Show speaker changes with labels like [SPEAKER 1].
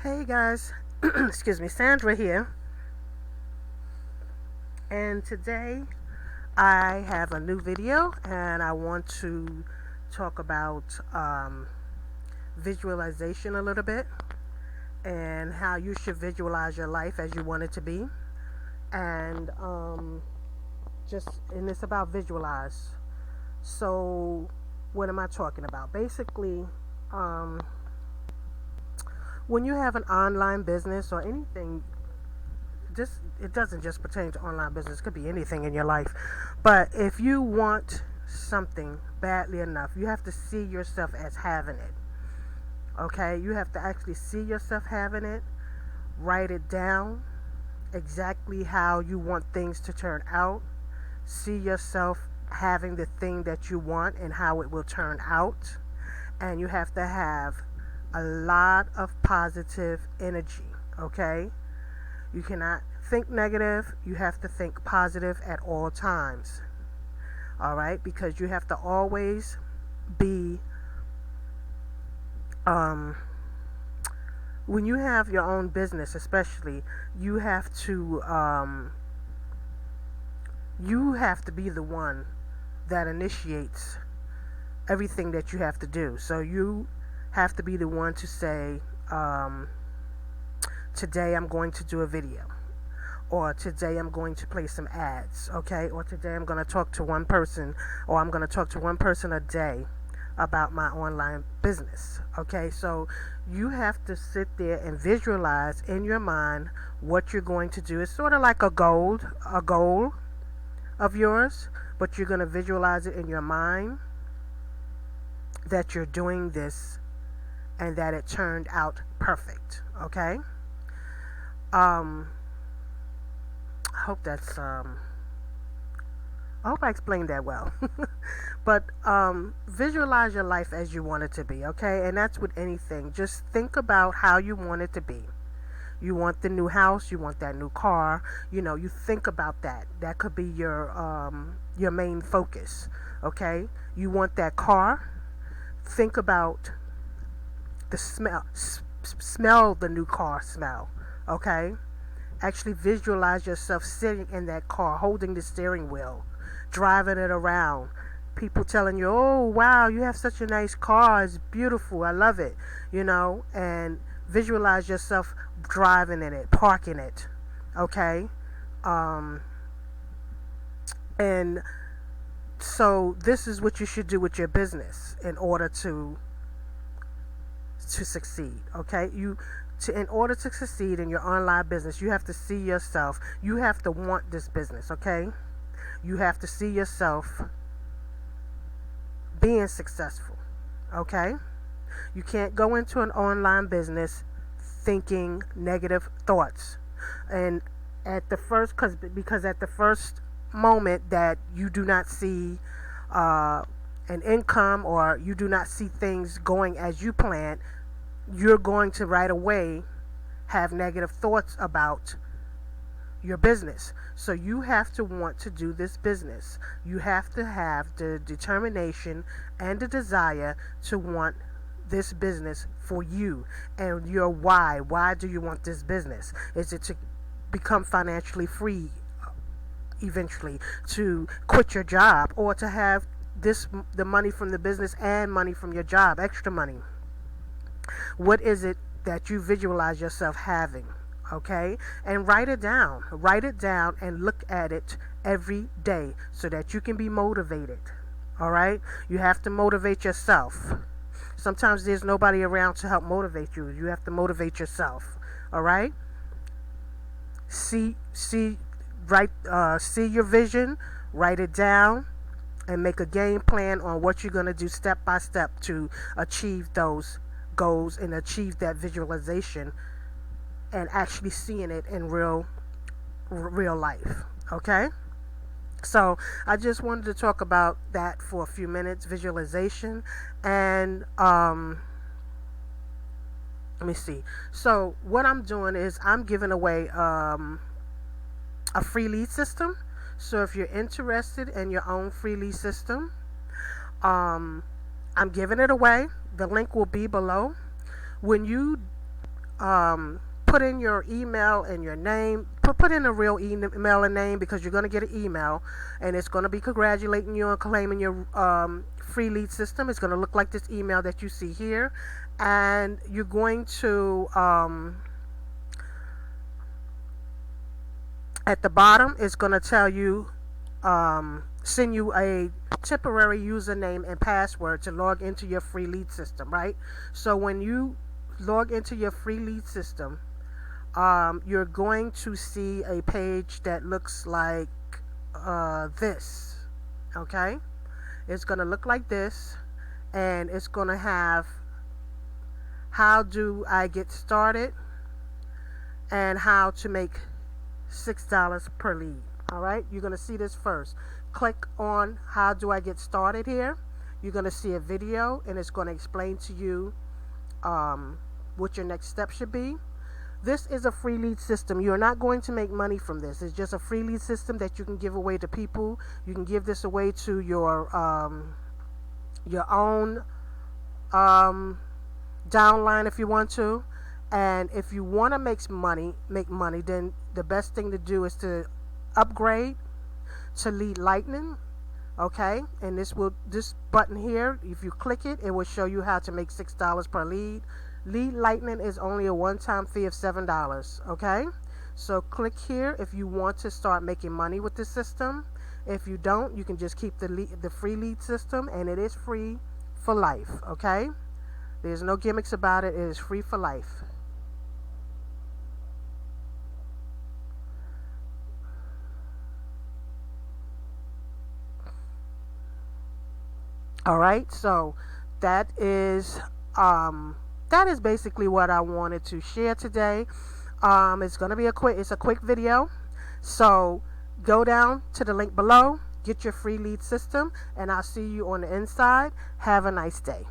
[SPEAKER 1] Hey guys, excuse me, Sandra here, and today I have a new video and I want to talk about visualization a little bit and how you should visualize your life as you want it to be. And and it's about visualize. So, what am I talking about? Basically, um, when you have an online business or anything, just it doesn't just pertain to online business, it could be anything in your life. But if you want something badly enough, you have to see yourself as having it. Okay, you have to actually see yourself having it, write it down exactly how you want things to turn out, see yourself having the thing that you want and how it will turn out. And you have to have a lot of positive energy. Okay, you cannot think negative. You have to think positive at all times. All right, because you have to always be um, when you have your own business, especially, you have to be the one that initiates everything that you have to do. So you have to be the one to say, today I'm going to do a video, or today I'm going to play some ads, okay, or today I'm going to talk to one person, or I'm going to talk to one person a day about my online business. Okay, so you have to sit there and visualize in your mind what you're going to do. It's sort of like a goal of yours, but you're going to visualize it in your mind that you're doing this and that it turned out perfect. Okay, I hope I hope I explained that well. But visualize your life as you want it to be, okay? And that's with anything. Just think about how you want it to be. You want the new house, you want that new car. You think about that. That could be your main focus, okay? You want that car. Think about the smell. Smell the new car smell, okay? Actually visualize yourself sitting in that car, holding the steering wheel, driving it around. People telling you, "Oh, wow, you have such a nice car. It's beautiful. I love it." And visualize yourself driving in it, parking it. Okay? Um, and so this is what you should do with your business in order to succeed. Okay? In order to succeed in your online business, you have to see yourself. You have to want this business, okay? You have to see yourself being successful, okay? You can't go into an online business thinking negative thoughts. And because at the first moment that you do not see an income, or you do not see things going as you planned, you're going to right away have negative thoughts about your business. So you have to want to do this business. You have to have the determination and the desire to want this business for you, and your why. Why do you want this business? Is it to become financially free eventually, to quit your job, or to have the money from the business and money from your job, extra money? What is it that you visualize yourself having? Okay? And write it down. Write it down and look at it every day so that you can be motivated. All right? You have to motivate yourself. Sometimes there's nobody around to help motivate you. You have to motivate yourself. All right? See your vision, write it down, and make a game plan on what you're going to do step by step to achieve those goals and achieve that visualization, and actually seeing it in real life. Okay? So I just wanted to talk about that for a few minutes, visualization. And let me see. So what I'm doing is I'm giving away a free lead system. So if you're interested in your own free lead system, I'm giving it away. The link will be below. When you put in your email and your name. Put in a real email and name, because you're going to get an email, and it's going to be congratulating you on claiming your free lead system. It's going to look like this email that you see here, and you're going to at the bottom, it's going to tell you, send you a temporary username and password to log into your free lead system, right? So when you log into your free lead system, you're going to see a page that looks like this, okay? It's going to look like this, and it's going to have how do I get started and how to make $6 per lead. All right, you're going to see this first. Click on how do I get started here. You're going to see a video, and it's going to explain to you what your next step should be. This is a free lead system. You're not going to make money from this. It's just a free lead system that you can give away to people. You can give this away to your own downline if you want to. And if you want to make money, then the best thing to do is to upgrade to Lead Lightning. Okay, and this button here, if you click it, it will show you how to make $6 per lead. Lead Lightning is only a one-time fee of $7. Okay, so click here if you want to start making money with this system. If you don't, you can just keep the free lead system, and it is free for life. Okay, there's no gimmicks about it. It is free for life. All right, so that is basically what I wanted to share today. It's gonna be a quick video. So go down to the link below, get your free lead system, and I'll see you on the inside. Have a nice day.